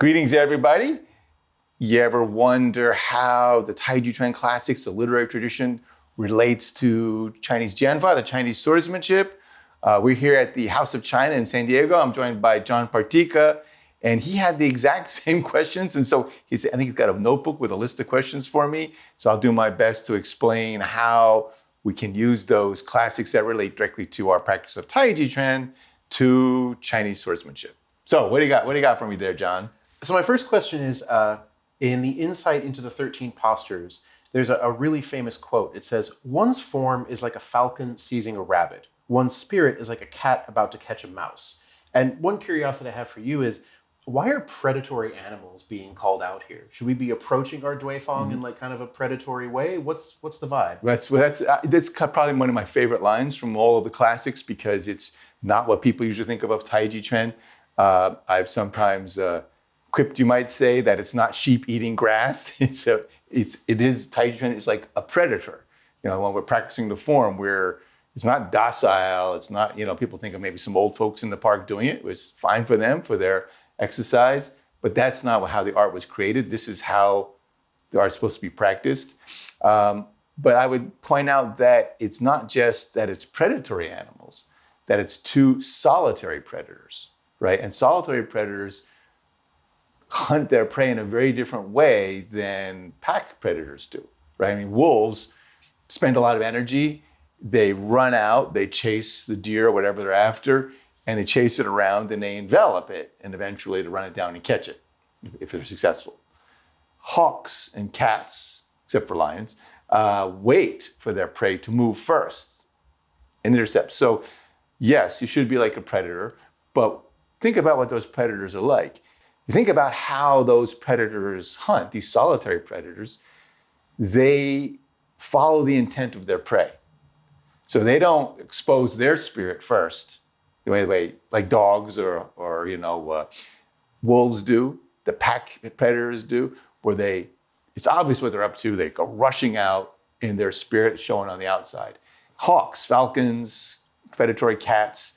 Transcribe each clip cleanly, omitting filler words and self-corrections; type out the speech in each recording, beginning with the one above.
Greetings, everybody. You ever wonder how the Taijiquan Classics, the literary tradition, relates to Chinese Jianfa, the Chinese swordsmanship? We're here at the House of China in San Diego. I'm joined by John Partica, and he had the exact same questions. And so I think he's got a notebook with a list of questions for me. So I'll do my best to explain how we can use those classics that relate directly to our practice of Taijiquan to Chinese swordsmanship. So what do you got? What do you got for me there, John? So my first question is, in the Insight into the 13 Postures, there's a really famous quote. It says, "One's form is like a falcon seizing a rabbit. One's spirit is like a cat about to catch a mouse." And one curiosity I have for you is, why are predatory animals being called out here? Should we be approaching our duifang in like kind of a predatory way? What's the vibe? That's probably one of my favorite lines from all of the classics because it's not what people usually think of Taijiquan. I've sometimes quipped, you might say, that it's not sheep eating grass. It is Taijiquan is like a predator. When we're practicing the form, it's not docile. It's not, people think of maybe some old folks in the park doing it. It was fine for them, for their exercise, but that's not how the art was created. This is how the art is supposed to be practiced. But I would point out that it's not just that it's predatory animals, that it's two solitary predators, right? And solitary predators hunt their prey in a very different way than pack predators do, right? I mean, wolves spend a lot of energy. They run out, they chase the deer or whatever they're after, and they chase it around and they envelop it, and eventually they run it down and catch it, if they're successful. Hawks and cats, except for lions, wait for their prey to move first and intercept. So yes, you should be like a predator, but think about what those predators are like. You think about how those predators hunt, these solitary predators, they follow the intent of their prey. So they don't expose their spirit first, the way like dogs or wolves do, the pack predators do, where it's obvious what they're up to. They go rushing out in their spirit showing on the outside. Hawks, falcons, predatory cats,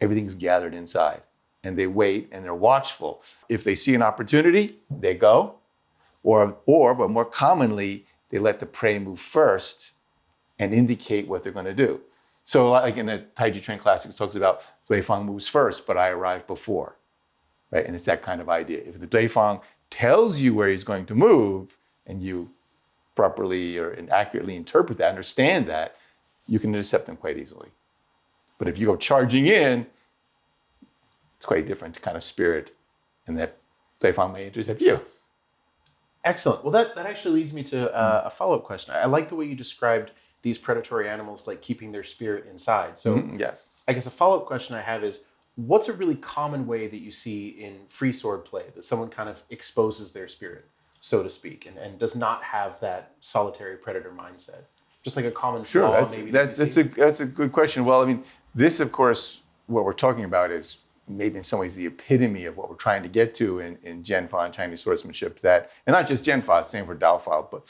everything's gathered inside. And they wait and they're watchful. If they see an opportunity, they go, but more commonly, they let the prey move first and indicate what they're going to do. So like in the Taijiquan Classics, it talks about duifang moves first, but I arrive before, right? And it's that kind of idea. If the duifang tells you where he's going to move and you properly or accurately interpret that, understand that, you can intercept him quite easily. But if you go charging in, it's quite a different kind of spirit, and that duifang may intercept you. Excellent. Well, that actually leads me to a follow-up question. I like the way you described these predatory animals like keeping their spirit inside. So yes. I guess a follow-up question I have is, what's a really common way that you see in free sword play that someone kind of exposes their spirit, so to speak, and does not have that solitary predator mindset? Just like a common flaw, maybe. That's a good question. Well, I mean, this, of course, what we're talking about is maybe in some ways the epitome of what we're trying to get to in Jianfa and Chinese swordsmanship, and not just Jianfa, same for Daofa, but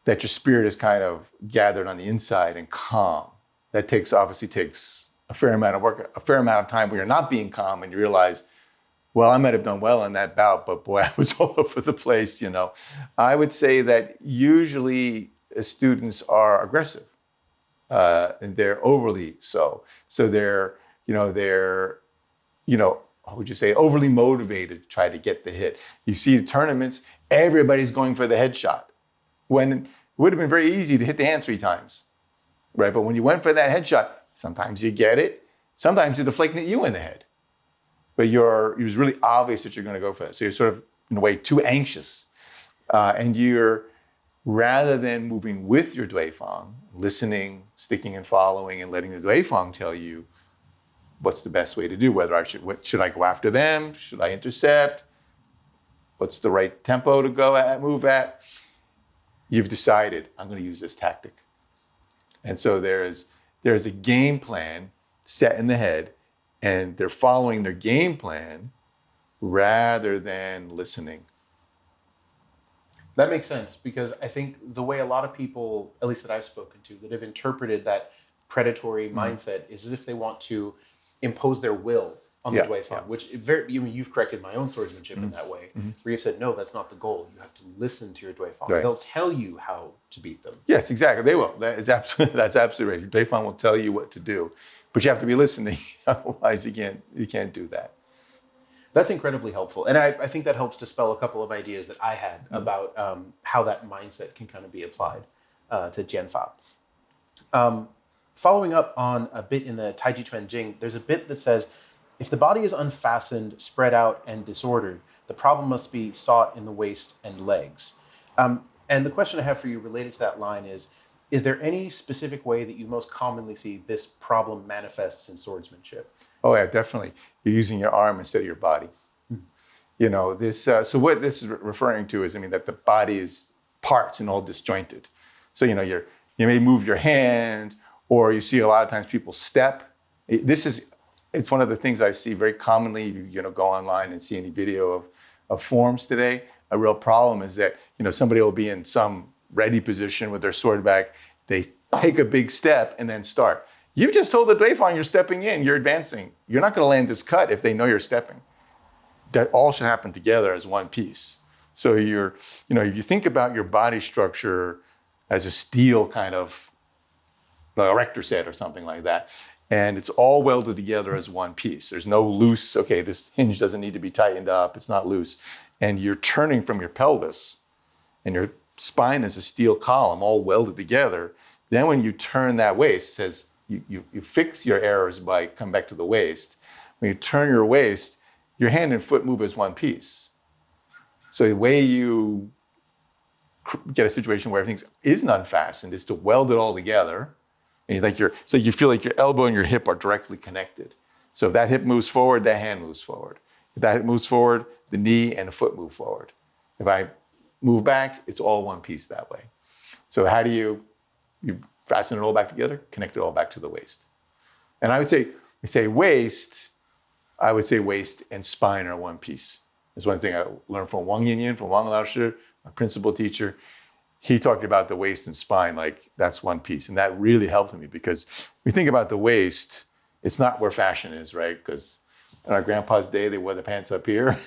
that your spirit is kind of gathered on the inside and calm. That obviously takes a fair amount of work, a fair amount of time where you're not being calm and you realize, well, I might have done well in that bout, but boy, I was all over the place, I would say that usually students are aggressive and they're overly so. So they're how would you say, overly motivated to try to get the hit. You see the tournaments, everybody's going for the headshot. When it would have been very easy to hit the hand 3 times, right? But when you went for that headshot, sometimes you get it, sometimes you're deflecting at you in the head. But it was really obvious that you're going to go for that. So you're sort of, in a way, too anxious. And you're, rather than moving with your duifang, listening, sticking and following, and letting the duifang tell you what's the best way to do, should I go after them? Should I intercept? What's the right tempo to move at? You've decided, I'm going to use this tactic. And so there's a game plan set in the head, and they're following their game plan rather than listening. That makes sense, because I think the way a lot of people, at least that I've spoken to, that have interpreted that predatory mindset is as if they want to impose their will on the Yeah, duifang, yeah. which you've corrected my own swordsmanship in that way, where you've said, no, that's not the goal. You have to listen to your duifang. Right. They'll tell you how to beat them. Yes, exactly. They will. That's absolutely right. Your duifang will tell you what to do, but you have to be listening. Otherwise, you can't do that. That's incredibly helpful. And I think that helps dispel a couple of ideas that I had about how that mindset can kind of be applied to Jianfa. Following up on a bit in the Taijiquan Jing, there's a bit that says, if the body is unfastened, spread out, and disordered, the problem must be sought in the waist and legs. And the question I have for you related to that line is there any specific way that you most commonly see this problem manifests in swordsmanship? Oh yeah, definitely. You're using your arm instead of your body. You know, this. So what this is referring to is, that the body is parts and all disjointed. So you may move your hand, or you see a lot of times people step. It's one of the things I see very commonly. You go online and see any video of forms today. A real problem is that somebody will be in some ready position with their sword back. They take a big step and then start. You've just told the duifang you're stepping in, you're advancing. You're not going to land this cut if they know you're stepping. That all should happen together as one piece. So if you think about your body structure as a steel kind of like a rector set or something like that, and it's all welded together as one piece. There's no loose, okay, this hinge doesn't need to be tightened up, it's not loose. And you're turning from your pelvis, and your spine is a steel column all welded together. Then when you turn that waist, it says, you fix your errors by come back to the waist. When you turn your waist, your hand and foot move as one piece. So the way you get a situation where everything isn't unfastened is to weld it all together. And you feel like your elbow and your hip are directly connected. So if that hip moves forward, that hand moves forward. If that hip moves forward, the knee and the foot move forward. If I move back, it's all one piece that way. So how do you fasten it all back together, connect it all back to the waist. And I would say waist and spine are one piece. There's one thing I learned from Wang Yinyin, from Wang Laoshi, my principal teacher. He talked about the waist and spine like that's one piece. And that really helped me because we think about the waist, it's not where fashion is, right? Because in our grandpa's day, they wore the pants up here.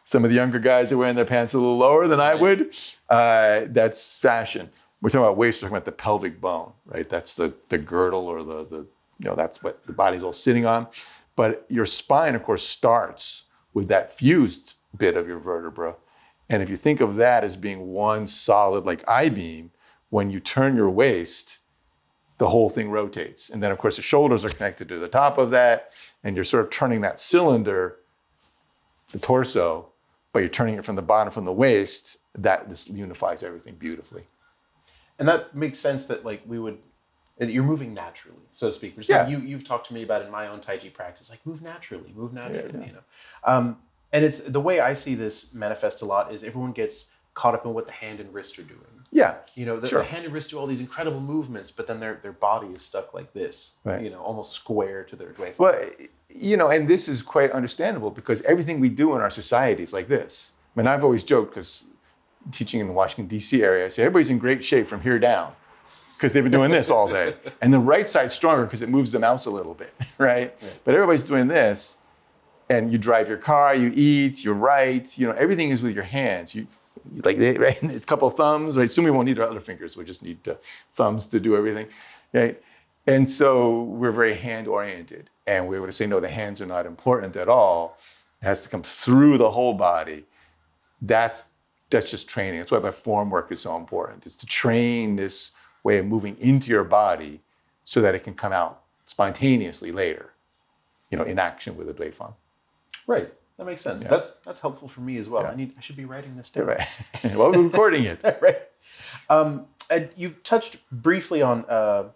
Some of the younger guys are wearing their pants a little lower than I would. That's fashion. We're talking about waist, we're talking about the pelvic bone, right? That's the girdle or that's what the body's all sitting on. But your spine, of course, starts with that fused bit of your vertebra. And if you think of that as being one solid, like I-beam, when you turn your waist, the whole thing rotates. And then, of course, the shoulders are connected to the top of that, and you're sort of turning that cylinder, the torso, but you're turning it from the bottom, from the waist. This unifies everything beautifully. And that makes sense that you're moving naturally, so to speak. You've talked to me about in my own Taiji practice, move naturally. And it's the way I see this manifest a lot is everyone gets caught up in what the hand and wrist are doing. Yeah. The hand and wrist do all these incredible movements, but then their body is stuck like this, right. Almost square to their duifang. Well, and this is quite understandable because everything we do in our society is like this. I've always joked because teaching in the Washington, D.C. area, I say everybody's in great shape from here down because they've been doing this all day. And the right side's stronger because it moves the mouse a little bit, right? But everybody's doing this, and you drive your car, you eat, you write, everything is with your hands. Right? It's a couple of thumbs, right? Soon we won't need our other fingers. We just need thumbs to do everything, right? And so we're very hand-oriented. And we're able to say, no, the hands are not important at all. It has to come through the whole body. That's just training. That's why the form work is so important. It's to train this way of moving into your body so that it can come out spontaneously later, in action with a duifang. Right. That makes sense. Yeah. That's helpful for me as well. Yeah. I should be writing this down. Right. Well, we're recording it. Right. You've touched briefly on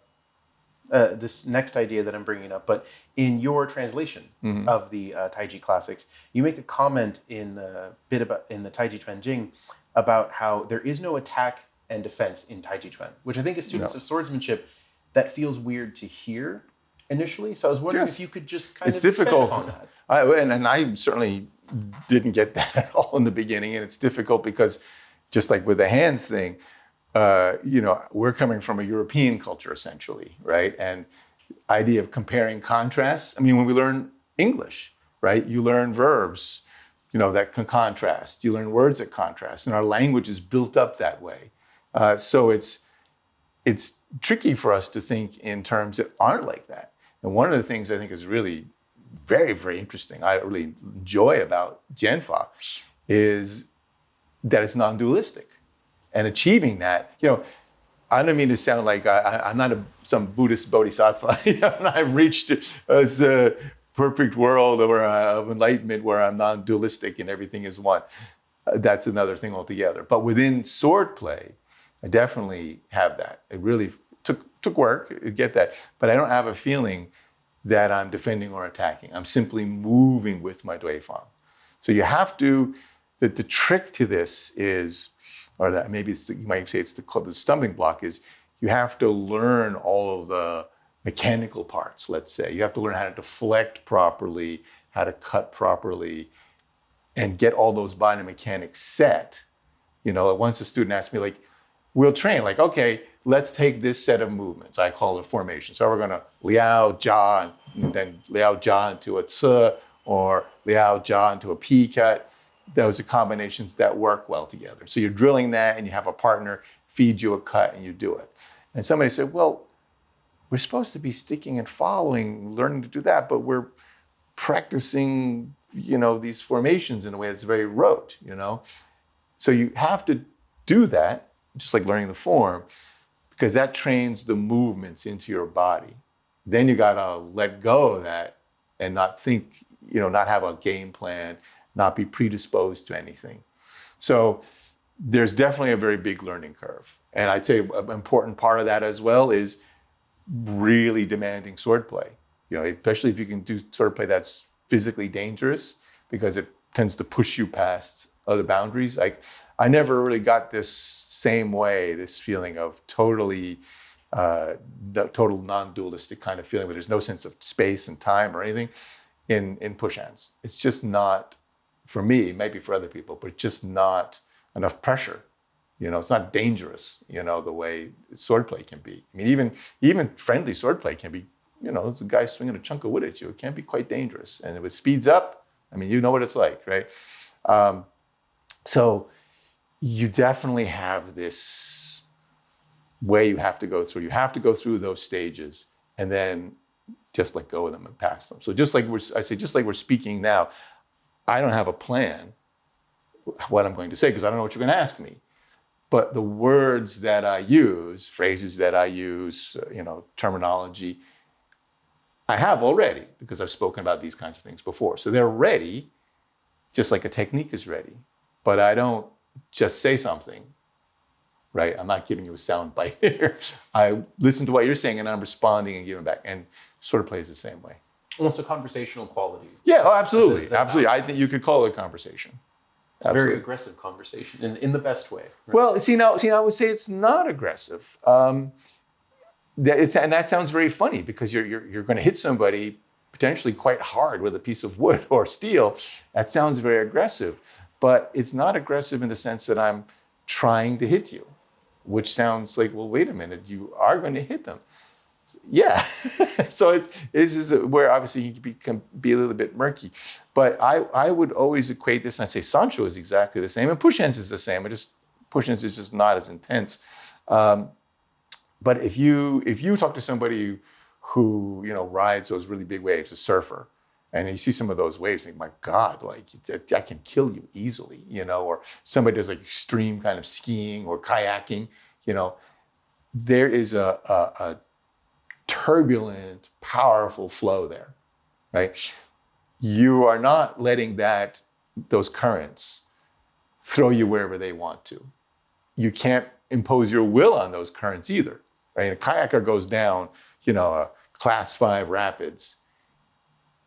this next idea that I'm bringing up, but in your translation of the Taiji Classics, you make a comment in the Taijiquan Jing about how there is no attack and defense in Taijiquan, which I think as students of swordsmanship, that feels weird to hear initially. So I was wondering if you could just kind of expand upon that. And I certainly didn't get that at all in the beginning, and it's difficult because just like with the hands thing, we're coming from a European culture essentially, right? And idea of comparing contrasts. When we learn English, right? You learn verbs, that can contrast. You learn words that contrast, and our language is built up that way. So it's tricky for us to think in terms that aren't like that. And one of the things I think is really very, very interesting, I really enjoy about Jianfa, is that it's non-dualistic. And achieving that, I don't mean to sound like I'm not some Buddhist bodhisattva. I've reached a perfect world of enlightenment where I'm non-dualistic and everything is one. That's another thing altogether. But within swordplay, I definitely have that. It really took work to get that. But I don't have a feeling that I'm defending or attacking. I'm simply moving with my duifang. So you have to, the trick to this is, or that maybe you might say it's the stumbling block, is you have to learn all of the mechanical parts, let's say. You have to learn how to deflect properly, how to cut properly, and get all those body mechanics set. Once a student asked me, we'll train, okay, let's take this set of movements. I call it formation. So we're gonna liao, jia, and then liao, jia into a ci, or liao, jia into a p cut. Those are combinations that work well together. So you're drilling that and you have a partner feed you a cut and you do it. And somebody said, well, we're supposed to be sticking and following, learning to do that, but we're practicing, these formations in a way that's very rote, So you have to do that, just like learning the form, because that trains the movements into your body. Then you gotta let go of that and not think, not have a game plan, not be predisposed to anything. So there's definitely a very big learning curve. And I'd say an important part of that as well is really demanding swordplay. Especially if you can do swordplay that's physically dangerous, because it tends to push you past other boundaries. I never really got this same way, this feeling of totally, the total non-dualistic kind of feeling where there's no sense of space and time or anything in push hands. It's just not, for me, maybe for other people, but just not enough pressure. It's not dangerous, the way swordplay can be. I mean, even friendly swordplay can be, it's a guy swinging a chunk of wood at you. It can be quite dangerous. And if it speeds up, you know what it's like, right? So you definitely have this way you have to go through. You have to go through those stages and then just let go of them and pass them. So just like we're speaking now, I don't have a plan what I'm going to say because I don't know what you're going to ask me. But the words that I use, phrases that I use, terminology, I have already because I've spoken about these kinds of things before. So they're ready, just like a technique is ready. But I don't just say something, right? I'm not giving you a sound bite here. I listen to what you're saying and I'm responding and giving back. And swordplay is the same way. Almost a conversational quality. Yeah, absolutely. Absolutely. I think you could call it a conversation. Absolutely. Very aggressive conversation in the best way. Right? Well, see now, I would say it's not aggressive. And that sounds very funny because you're going to hit somebody potentially quite hard with a piece of wood or steel. That sounds very aggressive, but it's not aggressive in the sense that I'm trying to hit you, which sounds like, well, wait a minute, you are going to hit them. Yeah, so this is where obviously you can be a little bit murky, but I would always equate this, and I'd say Sancho is exactly the same, and push hands is the same. Push hands is just not as intense. But if you talk to somebody who rides those really big waves, a surfer, and you see some of those waves, think, my God, I can kill you easily, or somebody does extreme kind of skiing or kayaking, there is a turbulent, powerful flow there, right? You are not letting those currents throw you wherever they want to. You can't impose your will on those currents either, right? A kayaker goes down, a class 5 rapids.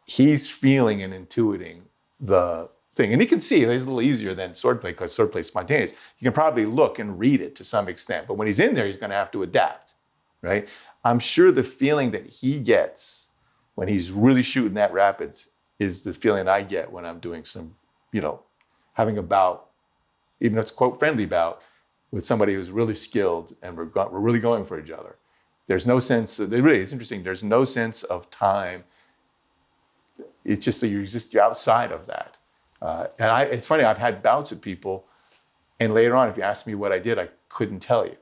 He's feeling and intuiting the thing. And he can see it's a little easier than swordplay because swordplay is spontaneous. You can probably look and read it to some extent, but when he's in there, he's going to have to adapt, right? I'm sure the feeling that he gets when he's really shooting that rapids is the feeling I get when I'm doing some, having a bout, even if it's a quote friendly bout, with somebody who's really skilled and we're really going for each other. There's no sense, it's interesting, there's no sense of time It's just that you're outside of that. It's funny, I've had bouts with people, and later on, if you ask me what I did, I couldn't tell you,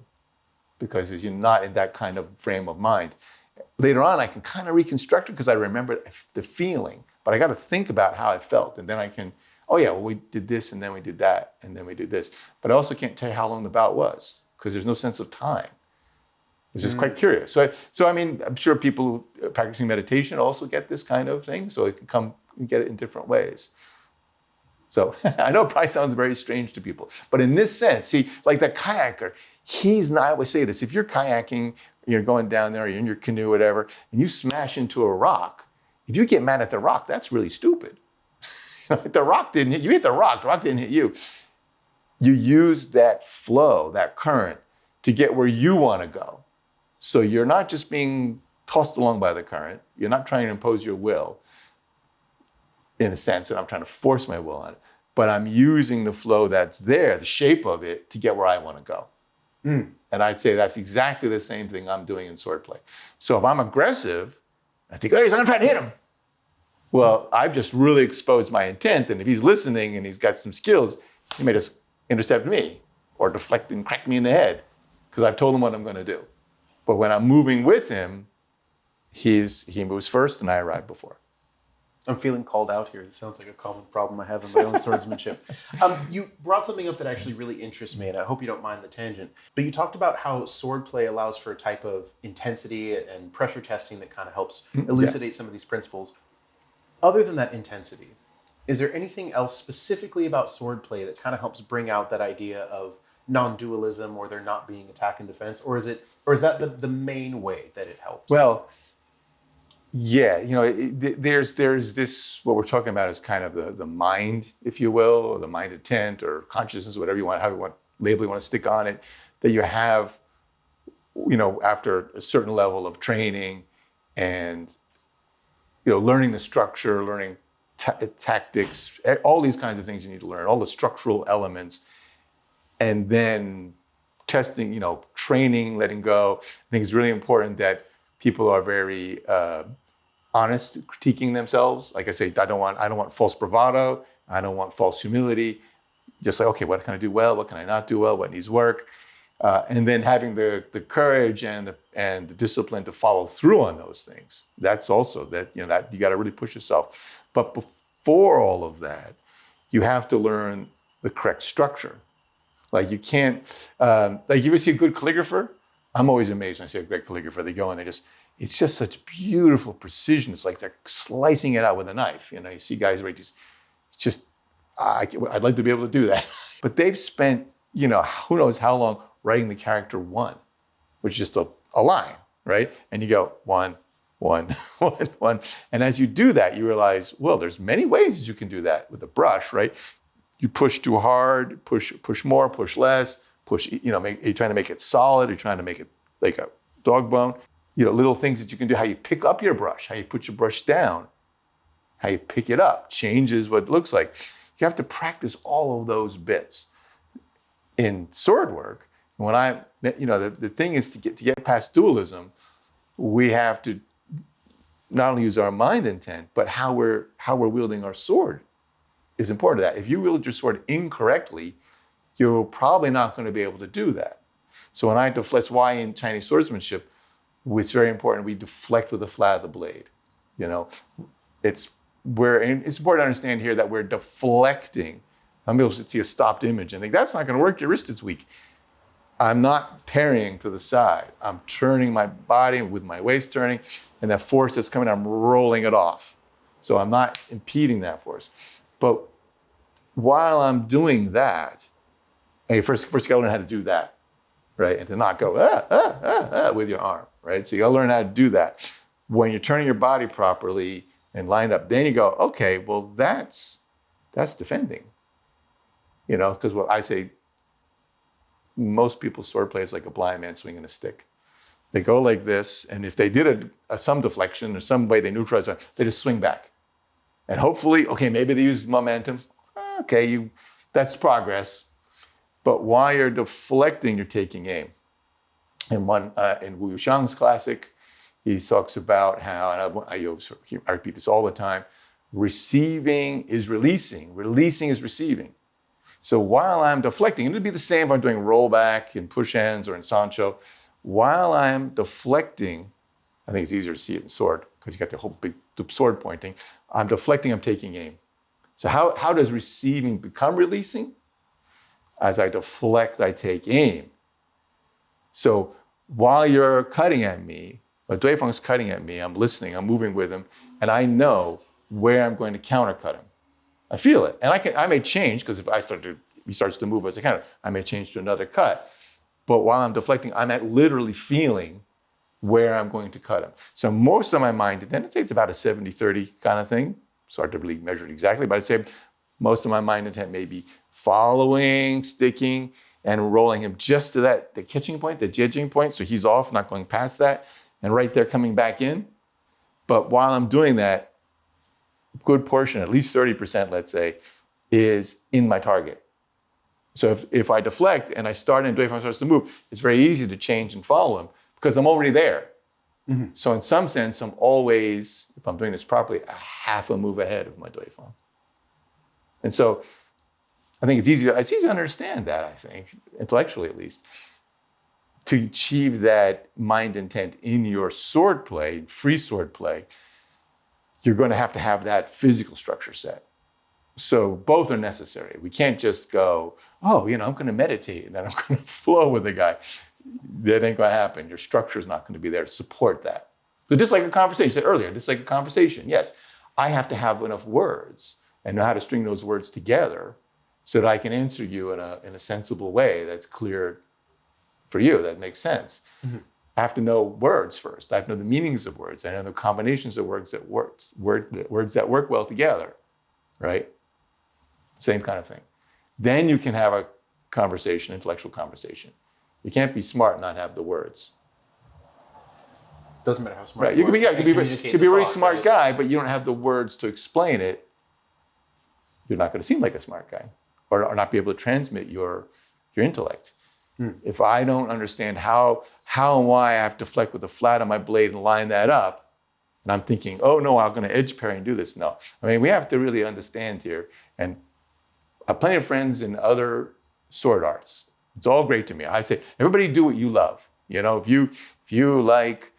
because you're not in that kind of frame of mind. Later on, I can kind of reconstruct it because I remember the feeling, but I got to think about how I felt, and then I can, oh yeah, well, we did this, and then we did that, and then we did this. But I also can't tell you how long the bout was, because there's no sense of time. It's just quite curious. So I mean, I'm sure people practicing meditation also get this kind of thing, so it can come and get it in different ways. So I know it probably sounds very strange to people, but in this sense, see, like that kayaker, he's not, I always say this, if you're kayaking, you're going down there, you're in your canoe, whatever, and you smash into a rock, if you get mad at the rock, that's really stupid. The rock didn't hit you, hit the rock didn't hit you. You use that flow, that current, to get where you want to go. So you're not just being tossed along by the current, you're not trying to impose your will, in a sense that I'm trying to force my will on it, but I'm using the flow that's there, the shape of it, to get where I want to go. And I'd say that's exactly the same thing I'm doing in swordplay. So if I'm aggressive, I think, oh, I'm going to try to hit him. Well, I've just really exposed my intent, and if he's listening and he's got some skills, he may just intercept me or deflect and crack me in the head because I've told him what I'm going to do. But when I'm moving with him, he moves first and I arrive before. I'm feeling called out here. It sounds like a common problem I have in my own swordsmanship. You brought something up that actually really interests me, and I hope you don't mind the tangent. But you talked about how swordplay allows for a type of intensity and pressure testing that kind of helps elucidate some of these principles. Other than that intensity, is there anything else specifically about swordplay that kind of helps bring out that idea of non-dualism, or there not being attack and defense, or is that the main way that it helps? Well, yeah, there's this, what we're talking about is kind of the mind, if you will, or the mind intent or consciousness, whatever you want, label you want to stick on it, that you have, after a certain level of training and, learning the structure, learning tactics, all these kinds of things you need to learn, all the structural elements, and then testing, training, letting go. I think it's really important that people are very honest, critiquing themselves. Like I say, I don't want false bravado. I don't want false humility. Just like, okay, what can I do well? What can I not do well? What needs work? And then having the courage and the discipline to follow through on those things. That's also that you got to really push yourself. But before all of that, you have to learn the correct structure. Like you can't, like you ever see a good calligrapher? I'm always amazed when I see a great calligrapher. They go and it's just such beautiful precision. It's like they're slicing it out with a knife. You see guys write these, it's just, I'd like to be able to do that. But they've spent, who knows how long writing the character one, which is just a line, right? And you go one, one, one, one. And as you do that, you realize, well, there's many ways that you can do that with a brush, right? You push too hard, push more, push less, you're trying to make it solid, you're trying to make it like a dog bone. Little things that you can do, how you pick up your brush, how you put your brush down, how you pick it up, changes what it looks like. You have to practice all of those bits. In sword work, when the thing is to get past dualism, we have to not only use our mind intent, but how we're wielding our sword is important to that. If you wield your sword incorrectly, you're probably not going to be able to do that. So when that's why in Chinese swordsmanship, it's very important we deflect with the flat of the blade. It's important to understand here that we're deflecting. Some people should see a stopped image and think, that's not going to work, your wrist is weak. I'm not parrying to the side. I'm turning my body with my waist turning, and that force that's coming, I'm rolling it off. So I'm not impeding that force. But while I'm doing that, first you gotta learn how to do that, right? And to not go with your arm, right? So you gotta learn how to do that. When you're turning your body properly and lined up, then you go, okay, well that's defending. Because what I say, most people's swordplay is like a blind man swinging a stick. They go like this, and if they did some deflection or some way they neutralize it, they just swing back. And hopefully, okay, maybe they use momentum. Okay, that's progress. But while you're deflecting, you're taking aim. And in Wu Xiang's classic, he talks about how, and I repeat this all the time, Receiving is releasing. Releasing is receiving. So while I'm deflecting, and it'd be the same if I'm doing rollback in push hands or in Sancho, while I'm deflecting, I think it's easier to see it in sword because you got the whole big sword pointing. I'm deflecting, I'm taking aim. So how does receiving become releasing? As I deflect, I take aim. So while you're cutting at me, or duifang's cutting at me, I'm listening, I'm moving with him, and I know where I'm going to countercut him. I feel it. And I may change, because if he starts to move as a counter, I may change to another cut. But while I'm deflecting, I'm literally feeling where I'm going to cut him. So most of my mind, then I'd say it's about a 70-30 kind of thing. It's hard to really measure it exactly, but I'd say most of my mind intent may be following, sticking, and rolling him just to the catching point, the judging point, so he's off, not going past that, and right there coming back in. But while I'm doing that, a good portion, at least 30%, let's say, is in my target. So if I deflect and I start and duifang starts to move, it's very easy to change and follow him because I'm already there. Mm-hmm. So in some sense, I'm always, if I'm doing this properly, a half a move ahead of my duifang. And so I think it's easy to understand that, I think, intellectually at least, to achieve that mind intent in your sword play, free sword play, you're going to have that physical structure set. So both are necessary. We can't just go, I'm going to meditate and then I'm going to flow with the guy. That ain't going to happen. Your structure is not going to be there to support that. So just like a conversation, you said earlier, just like a conversation, yes, I have to have enough words and know how to string those words together so that I can answer you in a sensible way that's clear for you, that makes sense. Mm-hmm. I have to know words first. I have to know the meanings of words. I know the combinations of words that work well together, right? Same kind of thing. Then you can have a conversation, intellectual conversation. You can't be smart and not have the words. Doesn't matter how smart you are. Right. You could be a really smart guy, but you don't have the words to explain it. You're not going to seem like a smart guy, or not be able to transmit your intellect. If I don't understand how and why I have to deflect with the flat on my blade and line that up, and I'm thinking, oh no, I'm going to edge parry and do this. No, I mean, we have to really understand here. And I have plenty of friends in other sword arts. It's all great to me. I say, everybody do what you love. If you like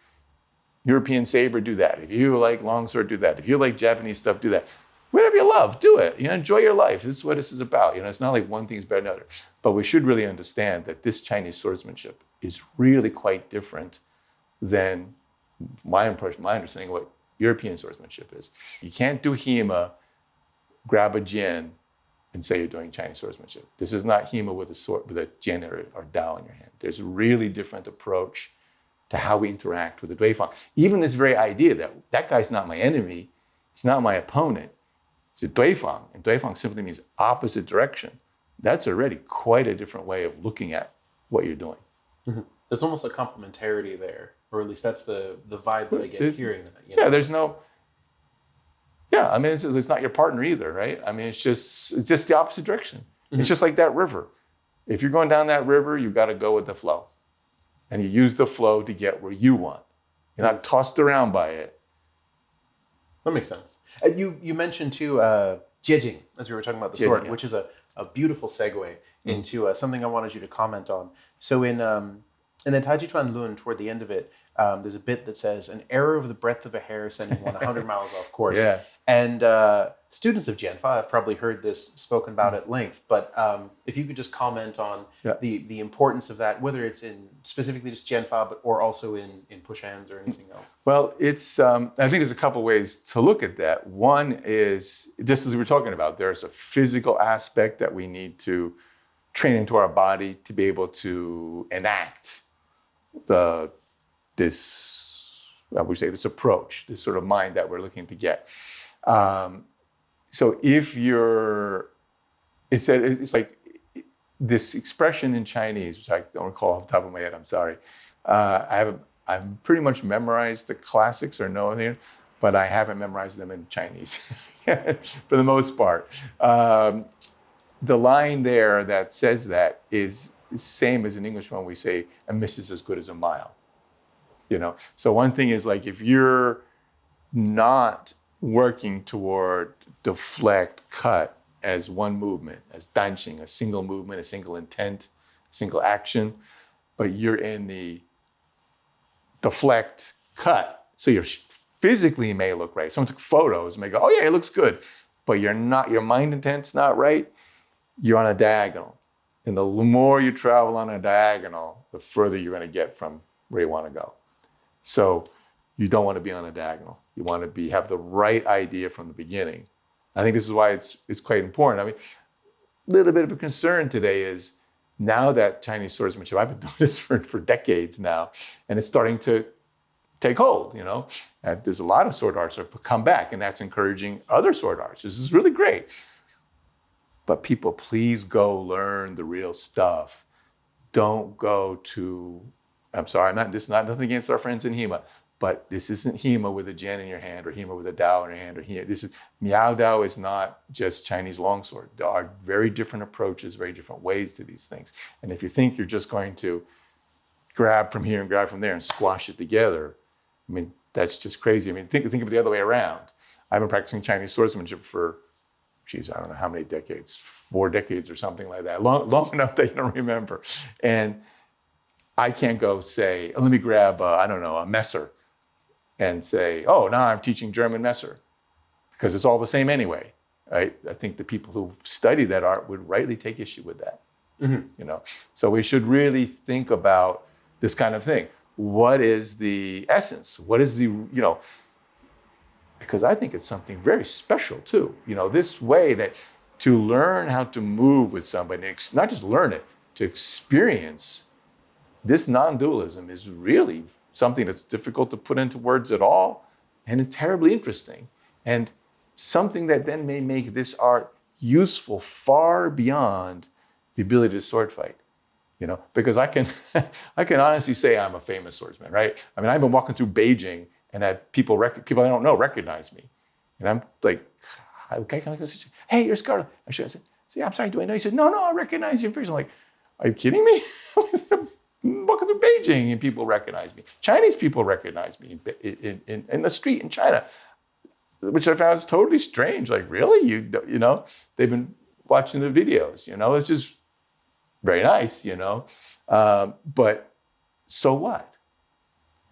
European saber, do that. If you like longsword, do that. If you like Japanese stuff, do that. Whatever you love, do it. Enjoy your life. This is what this is about. It's not like one thing is better than another. But we should really understand that this Chinese swordsmanship is really quite different than my understanding of what European swordsmanship is. You can't do Hema, grab a Jian, and say you're doing Chinese swordsmanship. This is not Hema with a sword, with a Jian or Dao in your hand. There's a really different approach to how we interact with the duifang. Even this very idea that guy's not my enemy, he's not my opponent. It's a duifang, and duifang simply means opposite direction. That's already quite a different way of looking at what you're doing. Mm-hmm. There's almost a complementarity there, or at least that's the vibe that I get hearing that. I mean, it's not your partner either, right? I mean, it's just the opposite direction. Mm-hmm. It's just like that river. If you're going down that river, you've got to go with the flow. And you use the flow to get where you want. You're not tossed around by it. That makes sense. You mentioned too, jiejing, as we were talking about the sword, which is a beautiful segue into something I wanted you to comment on. So in the Taijiquan Lun, toward the end of it, there's a bit that says, an error of the breadth of a hair sending one 100 miles off course. Yeah. And students of Jianfa have probably heard this spoken about at length, but if you could just comment on the importance of that, whether it's in specifically just Jianfa, or also in push hands or anything else. Well, it's I think there's a couple ways to look at that. One is, just as we were talking about, there's a physical aspect that we need to train into our body to be able to enact this approach, this sort of mind that we're looking to get. So if it's like this expression in Chinese, which I don't recall off the top of my head, I'm sorry. I've pretty much memorized the classics or know them, but I haven't memorized them in Chinese for the most part. The line there that says that is the same as in English when we say, a miss is as good as a mile. So one thing is, like, if you're not working toward deflect, cut as one movement, as danqing, a single movement, a single intent, a single action, but you're in the deflect, cut. So you're physically may look right. Someone took photos and may go, oh yeah, it looks good, but you're not, your mind intent's not right. You're on a diagonal. And the more you travel on a diagonal, the further you're going to get from where you want to go. So you don't want to be on a diagonal. You want to have the right idea from the beginning. I think this is why it's quite important. I mean, a little bit of a concern today is now that Chinese swordsmanship, I've been doing this for decades now, and it's starting to take hold, you know. And there's a lot of sword arts that have come back, and that's encouraging other sword arts. This is really great. But people, please go learn the real stuff. Don't go to, I'm sorry, this is not nothing against our friends in HEMA, but this isn't HEMA with a Jian in your hand or HEMA with a Dao in your hand. This is, Miao Dao is not just Chinese longsword. There are very different approaches, very different ways to these things. And if you think you're just going to grab from here and grab from there and squash it together, I mean, that's just crazy. I mean, think of it the other way around. I've been practicing Chinese swordsmanship for, geez, I don't know how many decades, 4 decades or something like that, long enough that you don't remember. And I can't go say, oh, let me grab, a Messer and say, oh, now I'm teaching German Messer, because it's all the same anyway. Right? I think the people who study that art would rightly take issue with that. Mm-hmm. You know, so we should really think about this kind of thing. What is the essence? What is the, you know, because I think it's something very special too. You know, this way that to learn how to move with somebody, not just learn it, to experience this non-dualism is really something that's difficult to put into words at all, and terribly interesting, and something that then may make this art useful far beyond the ability to sword fight. You know, because I can honestly say I'm a famous swordsman, right? I mean, I've been walking through Beijing and had people I don't know recognize me, and I'm like, okay, hey, you're Scarlett. I said, yeah, I'm sorry, do I know? He said, no, I recognize you in person. I'm like, are you kidding me? I'm walking through Beijing and people recognize me. Chinese people recognize me in the street in China, which I found is totally strange. Like, really? You know, they've been watching the videos, you know, it's just very nice, you know, but so what,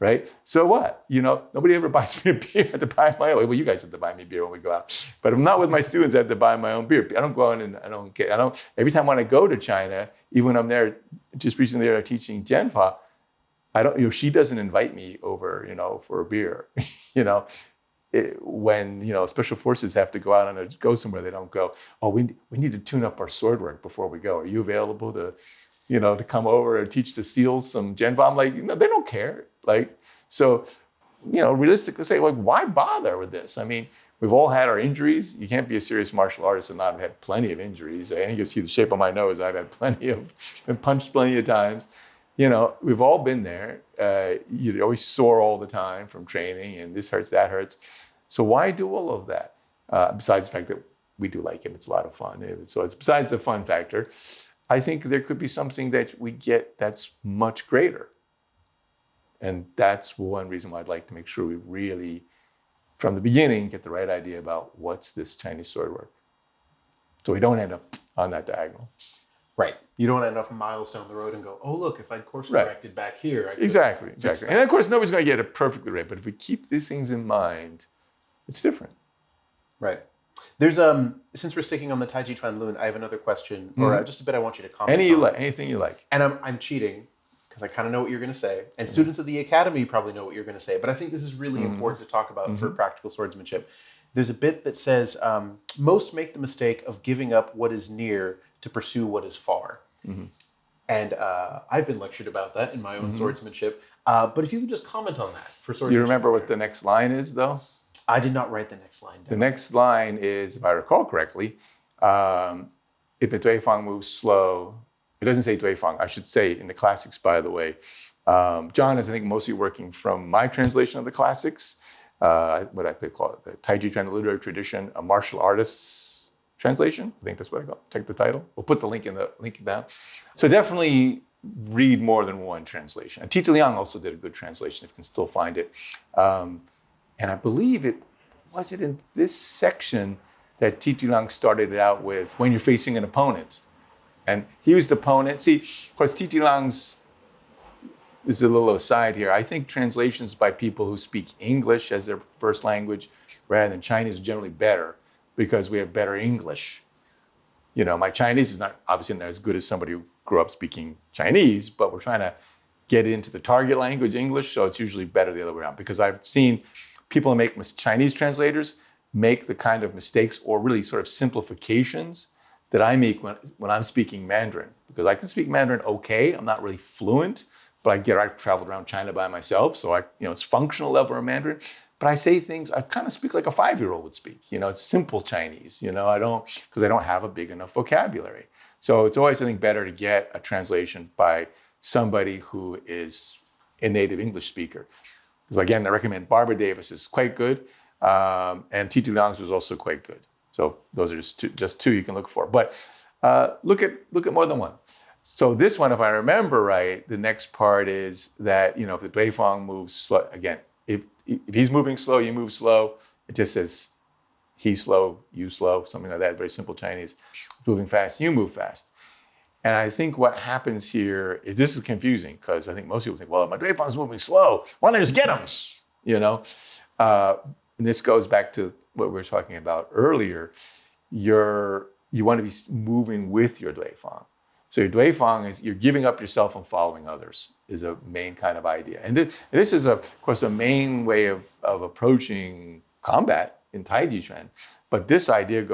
right? So what? You know, nobody ever buys me a beer. I have to buy my own. Well, you guys have to buy me beer when we go out, but I'm not with my students. I have to buy my own beer. I don't go in and I don't. Every time when I go to China, even when I'm there, just recently there teaching Jianfa, she doesn't invite me over, you know, for a beer, you know. When, you know, special forces have to go out and go somewhere, they don't go, oh, we need to tune up our sword work before we go. Are you available to, you know, to come over and teach the SEALs some Jianfa? I'm like, you know, they don't care. Like, so, you know, realistically say, like, why bother with this? I mean, we've all had our injuries. You can't be a serious martial artist and not have had plenty of injuries. And you can see the shape of my nose. I've had been punched plenty of times. You know, we've all been there. You're always sore all the time from training, and this hurts, that hurts. So why do all of that? Besides the fact that we do like it, it's a lot of fun. So it's besides the fun factor, I think there could be something that we get that's much greater. And that's one reason why I'd like to make sure we really, from the beginning, get the right idea about what's this Chinese sword work. So we don't end up on that diagonal. Right. You don't end up miles down the road and go, oh, look, if I'd course corrected back here. Exactly. And of course, nobody's going to get it perfectly right. But if we keep these things in mind, it's different. Right. There's, since we're sticking on the Taijiquan Lun, I have another question, or just a bit I want you to comment on. Anything you like. And I'm cheating, because I kind of know what you're going to say. And students of the Academy probably know what you're going to say. But I think this is really important to talk about for practical swordsmanship. There's a bit that says, most make the mistake of giving up what is near to pursue what is far. Mm-hmm. And I've been lectured about that in my own swordsmanship. But if you could just comment on that for swordsmanship. You remember what the next line is, though? I did not write the next line down. The next line is, if I recall correctly, if the duifang moves slow, it doesn't say duifang. I should say in the classics, by the way. John is, I think, mostly working from my translation of the classics, what I could call it, the Taijiquan literary tradition, a martial artist's translation. I think that's what I call it. Take the title. We'll put the link down. So definitely read more than one translation. Tita Liang also did a good translation, if you can still find it. And I believe it was it in this section that Titilang started it out with, when you're facing an opponent? And he used opponent. See, of course, Titilang's, this is a little aside here. I think translations by people who speak English as their first language rather than Chinese are generally better because we have better English. You know, my Chinese is not obviously not as good as somebody who grew up speaking Chinese, but we're trying to get it into the target language, English, so it's usually better the other way around. Because I've seen people make Chinese translators make the kind of mistakes or really sort of simplifications that I make when I'm speaking Mandarin. Because I can speak Mandarin okay, I'm not really fluent, but I've traveled around China by myself, so it's functional level of Mandarin. But I say things, I kind of speak like a 5-year-old would speak. It's simple Chinese, because I don't have a big enough vocabulary. So it's always, I think, better to get a translation by somebody who is a native English speaker. So again, I recommend Barbara Davis is quite good, and Titilang's was also quite good. So those are just two you can look for. But look at more than one. So this one, if I remember right, the next part is that, if the duifang moves slow, again, if he's moving slow, you move slow. It just says he's slow, you slow, something like that, very simple Chinese. Moving fast, you move fast. And I think what happens here is, this is confusing because I think most people think, well, if my duifang's moving slow, why don't I just get him? And this goes back to what we were talking about earlier. You want to be moving with your duifang. So your duifang is, you're giving up yourself and following others, is a main kind of idea. And this is, of course, a main way of approaching combat in Taijiquan. But this idea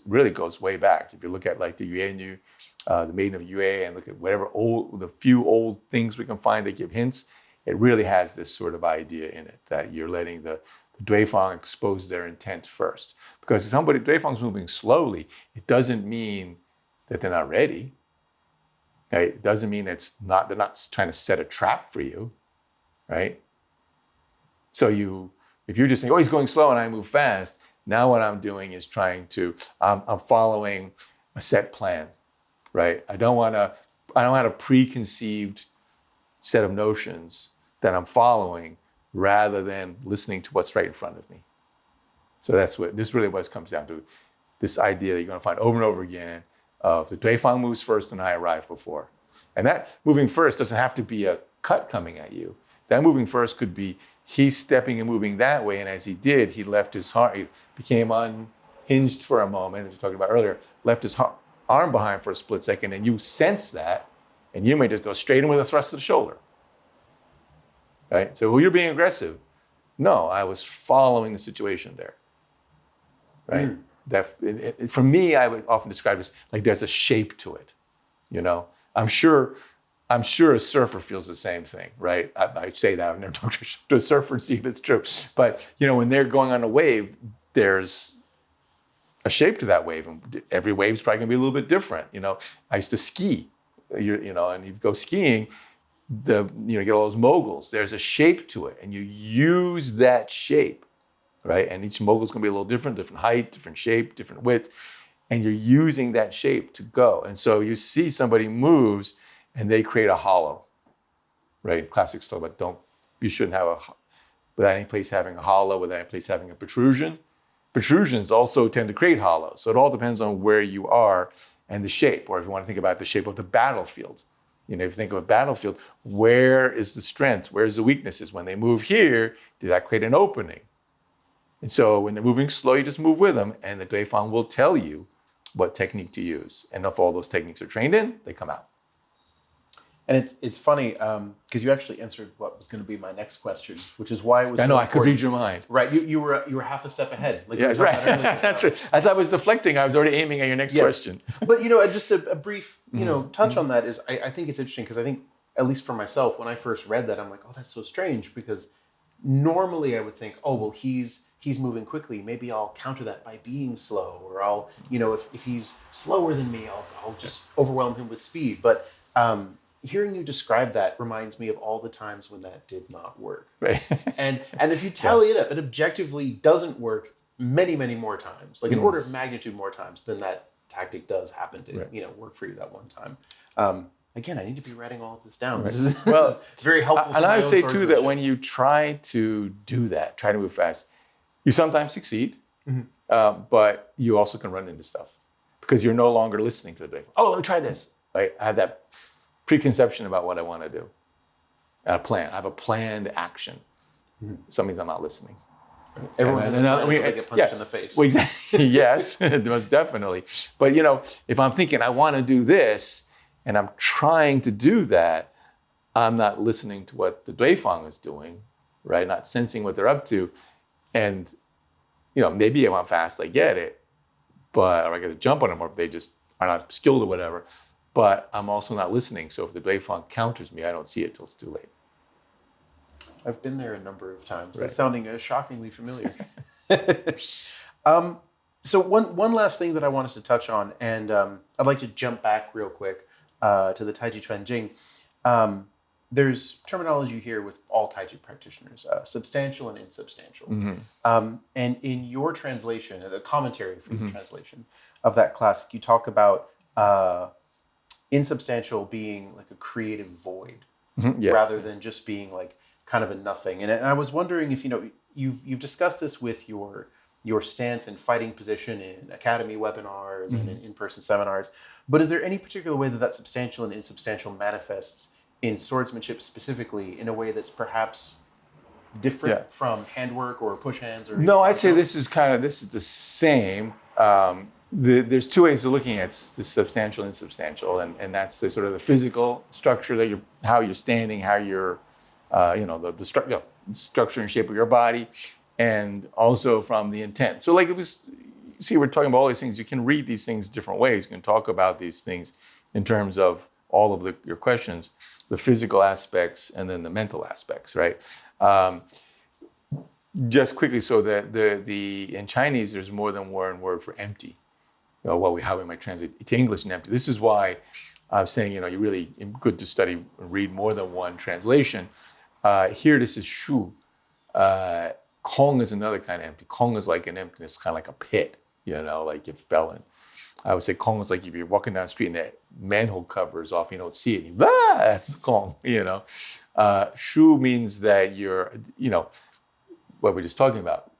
really goes way back. If you look at like the Yuanyu, the Maiden of Yue, and look at the few old things we can find that give hints, it really has this sort of idea in it, that you're letting the duifang expose their intent first. Because if duifang's moving slowly, it doesn't mean that they're not ready. Right? It doesn't mean they're not trying to set a trap for you, right? So if you're just saying, oh, he's going slow and I move fast, now what I'm doing is I'm following a set plan, right? I don't have a preconceived set of notions that I'm following rather than listening to what's right in front of me. So this really what it comes down to, this idea that you're going to find over and over again of the duifang moves first and I arrive before. And that moving first doesn't have to be a cut coming at you. That moving first could be he's stepping and moving that way, and as he did, he left his heart, he became unhinged for a moment, as we talked about earlier, left his arm behind for a split second, and you sense that, and you may just go straight in with a thrust of the shoulder. Right? So, well, you're being aggressive. No, I was following the situation there. Right? For me, I would often describe it as like there's a shape to it. I'm sure a surfer feels the same thing, right? I say that, I've never talked to a surfer and see if it's true. But, when they're going on a wave, there's a shape to that wave. And every wave is probably going to be a little bit different. I used to ski, and you go skiing, you get all those moguls. There's a shape to it, and you use that shape. Right? And each mogul is going to be a little different height, different shape, different width. And you're using that shape to go. And so you see somebody moves and they create a hollow. Right? Classics talk about you shouldn't have without any place having a hollow, without any place having a protrusion. Protrusions also tend to create hollows. So it all depends on where you are and the shape. Or if you want to think about the shape of the battlefield. If you think of a battlefield, where is the strength? Where's the weaknesses? When they move here, did that create an opening? And so when they're moving slow, you just move with them, and the duifang will tell you what technique to use. And if all those techniques are trained in, they come out. And it's funny, because you actually answered what was going to be my next question, which is why it was I know, I could read your mind. Right, you were half a step ahead. Like yeah, that's right. That's right. As I was deflecting, I was already aiming at your next question. But, just a brief, touch on that is, I think it's interesting, because I think, at least for myself, when I first read that, I'm like, oh, that's so strange, because normally I would think, oh, well, he's moving quickly. Maybe I'll counter that by being slow, or I'll, if he's slower than me, I'll just overwhelm him with speed. But hearing you describe that reminds me of all the times when that did not work. Right. And if you tally it up, it objectively doesn't work many, many more times, like an order of magnitude more times than that tactic does happen to, work for you that one time. Again, I need to be writing all of this down. Right. It's very helpful. And I would say too that when you try to do that, try to move fast, You sometimes succeed, but you also can run into stuff because you're no longer listening to the duifang. Oh, let me try this. Right? I have that preconception about what I want to do. And a plan. I have a planned action. So that means I'm not listening. Everyone has a plan until they get punched in the face. Well, exactly. Yes, most definitely. But if I'm thinking I want to do this and I'm trying to do that, I'm not listening to what the duifang is doing, right? Not sensing what they're up to. And, maybe if I'm fast, I get it, or I get to jump on them, or if they just are not skilled or whatever. But I'm also not listening. So if the duifang counters me, I don't see it till it's too late. I've been there a number of times. Right. That's sounding shockingly familiar. So one last thing that I wanted to touch on, and I'd like to jump back real quick to the Taijiquan Jing. There's terminology here with all Taiji practitioners, substantial and insubstantial. And in your translation, the commentary for your translation of that classic, you talk about insubstantial being like a creative void, Yes. rather than just being like kind of a nothing. And I was wondering if you've discussed this with your stance and fighting position in academy webinars and in in-person seminars, but is there any particular way that substantial and insubstantial manifests in swordsmanship specifically in a way that's perhaps different from handwork or push hands? Or No, I'd say this is the same. There's two ways of looking at the substantial and insubstantial, and that's the sort of the physical structure that how you're standing, how you're, the structure and shape of your body, and also from the intent. So like we're talking about all these things. You can read these things different ways. You can talk about these things in terms of all of your questions, the physical aspects and then the mental aspects, right? Just quickly, so that in Chinese there's more than one word for empty. How we might translate it to English and empty. This is why I'm saying, you're really good to study and read more than one translation. Here, this is shu. Kōng is another kind of empty. Kōng is like an emptiness, kind of like a pit, like you fell in. I would say kōng is like if you're walking down the street and that manhole cover is off, you don't see it. That's kōng, Shu means that you're, what we're just talking about.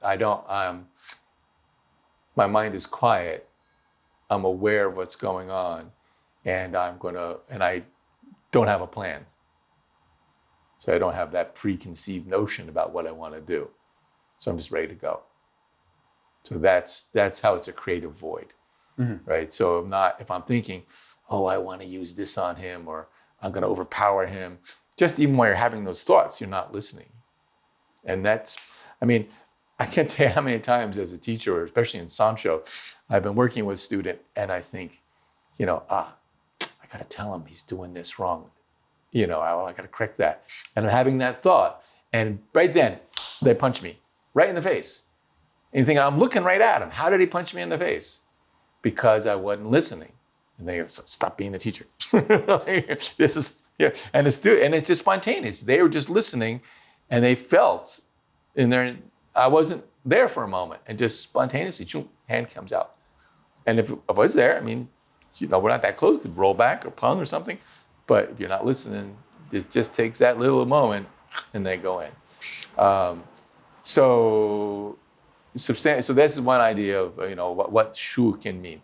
My mind is quiet. I'm aware of what's going on, and I don't have a plan. So I don't have that preconceived notion about what I want to do. So I'm just ready to go. So that's how it's a creative void, right? So if I'm thinking, I want to use this on him, or I'm going to overpower him, just even while you're having those thoughts, you're not listening. And I can't tell you how many times as a teacher, or especially in Sancho, I've been working with a student and I think, I got to tell him he's doing this wrong. I got to correct that. And I'm having that thought. And right then, they punch me right in the face. And you think, I'm looking right at him. How did he punch me in the face? Because I wasn't listening. And they go, stop being the teacher. This is, and it's just spontaneous. They were just listening and they felt I wasn't there for a moment, and just spontaneously, hand comes out. And if I was there, we're not that close, could roll back or pung or something. But if you're not listening, it just takes that little moment and they go in. So this is one idea of what shu can mean.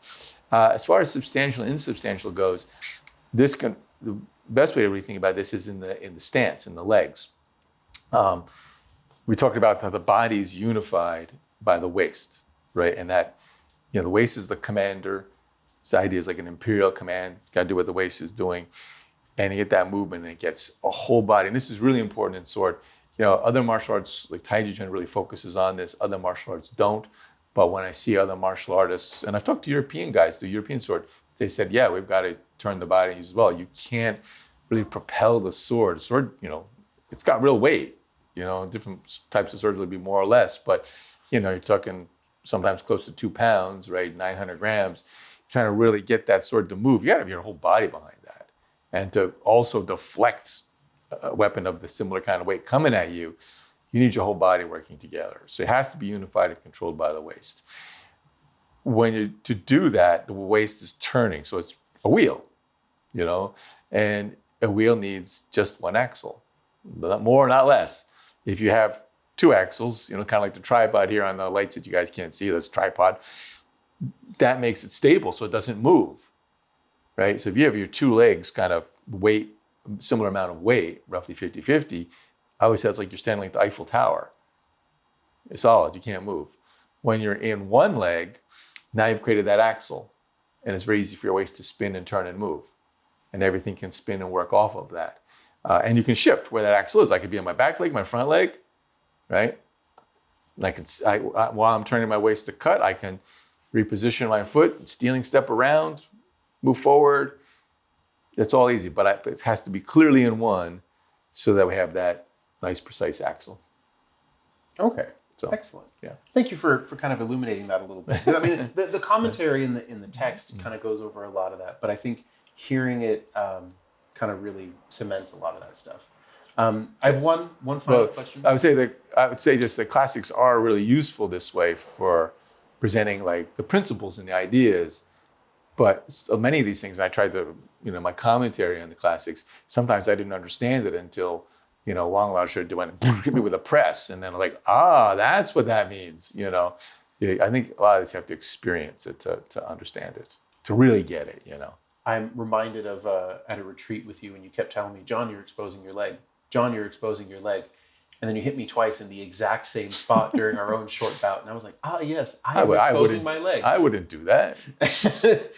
As far as substantial and insubstantial goes, the best way to really think about this is in the stance, in the legs. We talked about how the body is unified by the waist, right? And that, the waist is the commander. This idea is like an imperial command. Got to do what the waist is doing. And you get that movement and it gets a whole body. And this is really important in sword. Other martial arts, like Taijiquan really focuses on this. Other martial arts don't. But when I see other martial artists, and I've talked to European guys, the European sword, they said, we've got to turn the body as well. You can't really propel the sword. Sword, it's got real weight. Different types of swords would be more or less, but you're talking sometimes close to 2 pounds, right? 900 grams. Trying to really get that sword to move, you got to have your whole body behind that. And to also deflect a weapon of the similar kind of weight coming at you, you need your whole body working together. So it has to be unified and controlled by the waist. To do that, the waist is turning, so it's a wheel, and a wheel needs just one axle, not more, not less. If you have two axles, kind of like the tripod here on the lights that you guys can't see, that's tripod. That makes it stable so it doesn't move, right? So if you have your two legs kind of weight, similar amount of weight, roughly 50-50, I always say it's like you're standing like the Eiffel Tower. It's solid, you can't move. When you're in one leg, now you've created that axle, and it's very easy for your waist to spin and turn and move. And everything can spin and work off of that. And you can shift where that axle is. I could be on my back leg, my front leg, right? And while I'm turning my waist to cut, I can reposition my foot, stealing step around, move forward. It's all easy, but it has to be clearly in one so that we have that nice, precise axle. Okay. So, excellent. Yeah. Thank you for kind of illuminating that a little bit. I mean, the commentary in the text kind of goes over a lot of that, but I think hearing it kind of really cements a lot of that stuff. I have one final question. I would say just the classics are really useful this way for presenting like the principles and the ideas. But so many of these things I tried to, my commentary on the classics, sometimes I didn't understand it until, Wang Lao Shi went hit me with a press. And then like, that's what that means, I think a lot of this you have to experience it to understand it, to really get it, I'm reminded of at a retreat with you, and you kept telling me, John, you're exposing your leg. John, you're exposing your leg. And then you hit me twice in the exact same spot during our own short bout. And I was like, yes, I'm exposing my leg. I wouldn't do that.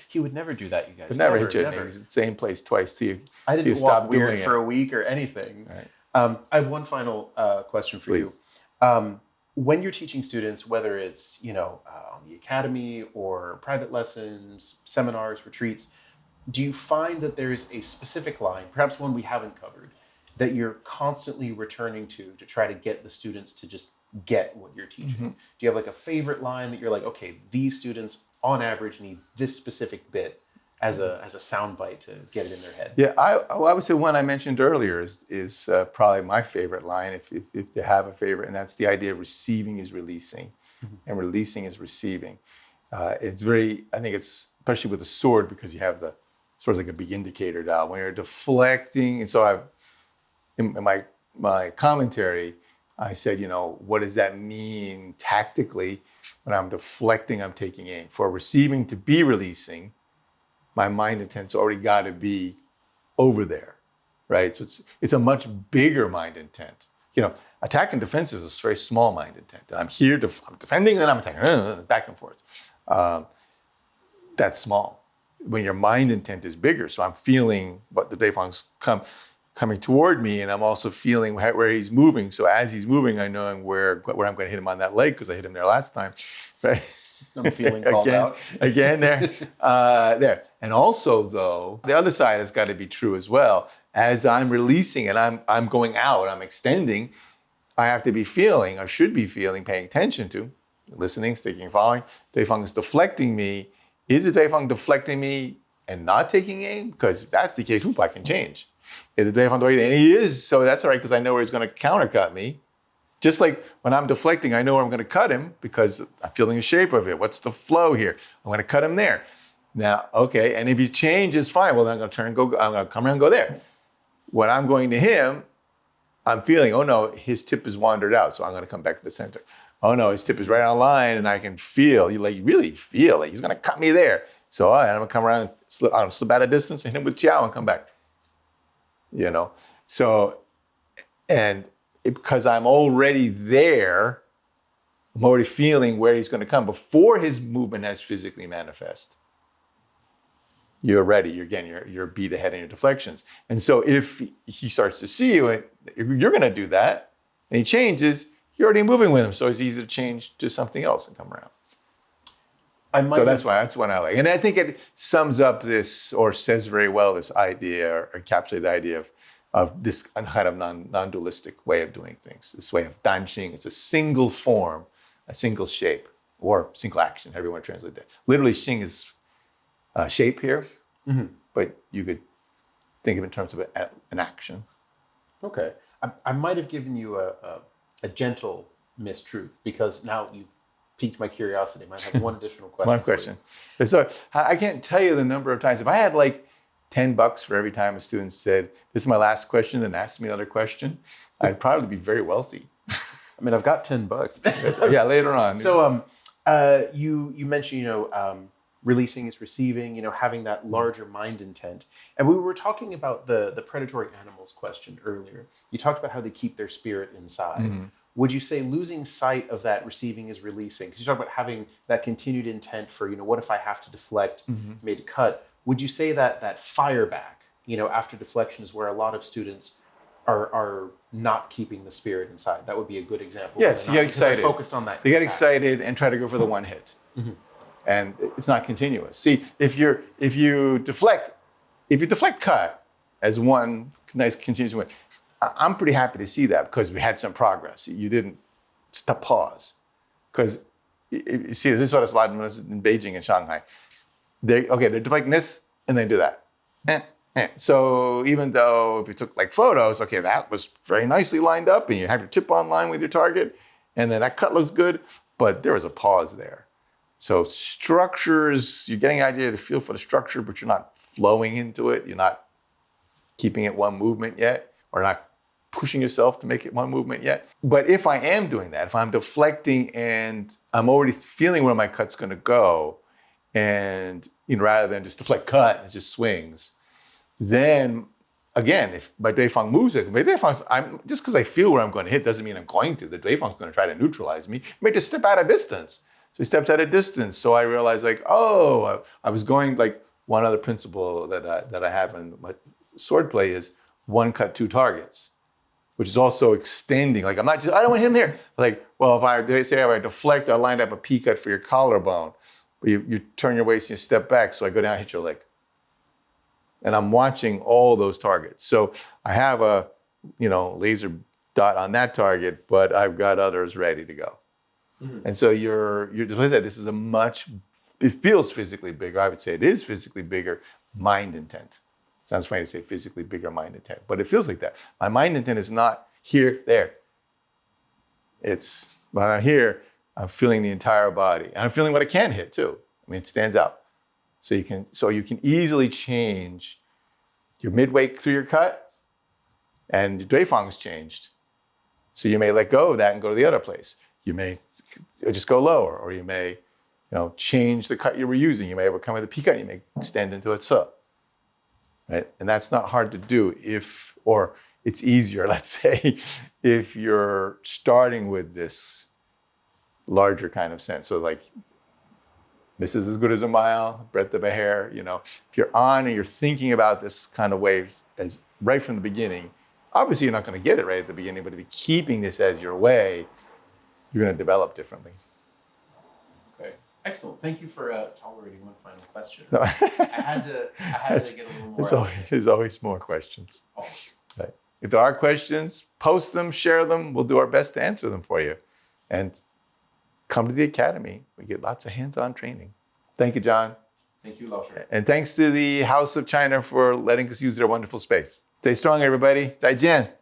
He would never do that, you guys. But never hit you in the same place twice till you I didn't stop walk doing weird it for a week or anything. Right. I have one final question for Please. you. When you're teaching students, whether it's on the academy or private lessons, seminars, retreats, do you find that there is a specific line, perhaps one we haven't covered, that you're constantly returning to try to get the students to just get what you're teaching? Mm-hmm. Do you have like a favorite line that you're like, okay, these students on average need this specific bit as a soundbite to get it in their head? Yeah, I would say one I mentioned earlier is probably my favorite line, if they have a favorite, and that's the idea of receiving is releasing, and releasing is receiving. It's very, I think it's, especially with the sword, because you have the sword's like a big indicator dial. When you're deflecting, and so in my commentary, I said, what does that mean tactically? When I'm deflecting, I'm taking aim. For receiving to be releasing, my mind intent's already got to be over there, right? So it's a much bigger mind intent. Attack and defense is a very small mind intent. I'm here, I'm defending, then I'm attacking, back and forth. That's small. When your mind intent is bigger, so I'm feeling what the duifang's coming toward me, and I'm also feeling where he's moving. So as he's moving, I know where I'm going to hit him on that leg because I hit him there last time, right? I'm feeling called out. Again there. There. And also, though, the other side has got to be true as well. As I'm releasing and I'm going out, I'm extending, I have to be feeling, or should be feeling, paying attention to, listening, sticking, following. Duifang is deflecting me. Is the duifang deflecting me and not taking aim? Because if that's the case, I can change. If the duifang deflecting, and he is, so that's all right, because I know where he's going to countercut me. Just like when I'm deflecting, I know where I'm going to cut him because I'm feeling the shape of it. What's the flow here? I'm going to cut him there. Now, okay, and if he changes, fine. Well, then I'm going to turn and go. I'm going to come around and go there. When I'm going to him, I'm feeling, oh no, his tip is wandered out, so I'm going to come back to the center. Oh no, his tip is right on line, and I can feel, you really feel like he's going to cut me there. So I'm going to come around and slip out a distance and hit him with Chiao and come back. So, and because I'm already there, I'm already feeling where he's going to come before his movement has physically manifest. You're ready. You're beat ahead in your deflections. And so if he starts to see you, you're going to do that, and he changes, you're already moving with him. So it's easy to change to something else and come around. That's what I like. And I think it sums up this, or says very well, this idea, or encapsulates the idea of this kind of non-dualistic way of doing things. This way of danxing. It's a single form, a single shape, or single action, however you want to translate that. Literally, xing is shape here, but you could think of it in terms of an action. Okay. I might have given you a gentle mistruth, because now you've piqued my curiosity. I might have one additional question. One question. So I can't tell you the number of times. If I had like $10 for every time a student said, "This is my last question," then asked me another question, I'd probably be very wealthy. I mean, I've got $10. Yeah, later on. So you mentioned, releasing is receiving, having that larger mind intent. And we were talking about the predatory animals question earlier. You talked about how they keep their spirit inside. Mm-hmm. Would you say losing sight of that receiving is releasing? Because you talk about having that continued intent for, what if I have to deflect, made a cut? Would you say that fire back, after deflection is where a lot of students are not keeping the spirit inside? That would be a good example. Yes, you get excited. Focused on that. They get excited and try to go for the one hit. Mm-hmm. And it's not continuous. See, if you deflect cut as one nice continuous win, I'm pretty happy to see that because we had some progress. You didn't pause. Because, you see, this is what it's like when I was in Beijing and Shanghai. They're deflecting this, and they do that. So even though if you took like photos, okay, that was very nicely lined up, and you have your tip on line with your target, and then that cut looks good, but there was a pause there. So structures, you're getting an idea to feel for the structure, but you're not flowing into it. You're not keeping it one movement yet, or not pushing yourself to make it one movement yet. But if I am doing that, if I'm deflecting and I'm already feeling where my cut's going to go, and rather than just deflect cut, it just swings, then again, if my duifang moves it, just because I feel where I'm going to hit doesn't mean I'm going to. The duifang's going to try to neutralize me. I may just step out of distance. So he steps out of distance. So I realized I was going one other principle that I have in my swordplay is one cut, two targets, which is also extending. I don't want to hit him here. If I deflect, I lined up a P cut for your collarbone, but you turn your waist and you step back. So I go down and hit your leg. And I'm watching all those targets. So I have a, laser dot on that target, but I've got others ready to go. Mm-hmm. And so this is it feels physically bigger. I would say it is physically bigger mind intent. Sounds funny to say physically bigger mind intent, but it feels like that. My mind intent is not here, there. It's when I'm here, I'm feeling the entire body. And I'm feeling what I can hit too. It stands out. So you can easily change your midway through your cut, and your duifang has changed. So you may let go of that and go to the other place. You may just go lower, or you may, change the cut you were using. You may overcome with a P cut. You may extend into a tsu, right? And that's not hard to do or it's easier, let's say, if you're starting with this larger kind of sense. So misses as good as a mile, breadth of a hair. If you're on and you're thinking about this kind of way as right from the beginning, obviously you're not going to get it right at the beginning, but if you're keeping this as your way, you're going to develop differently. Okay, excellent. Thank you for tolerating one final question. No. I had to get a little more. There's always more questions. Always. Right. If there are questions, post them, share them. We'll do our best to answer them for you. And come to the Academy. We get lots of hands-on training. Thank you, John. Thank you, Lao Sher. And thanks to the House of China for letting us use their wonderful space. Stay strong, everybody. 再见.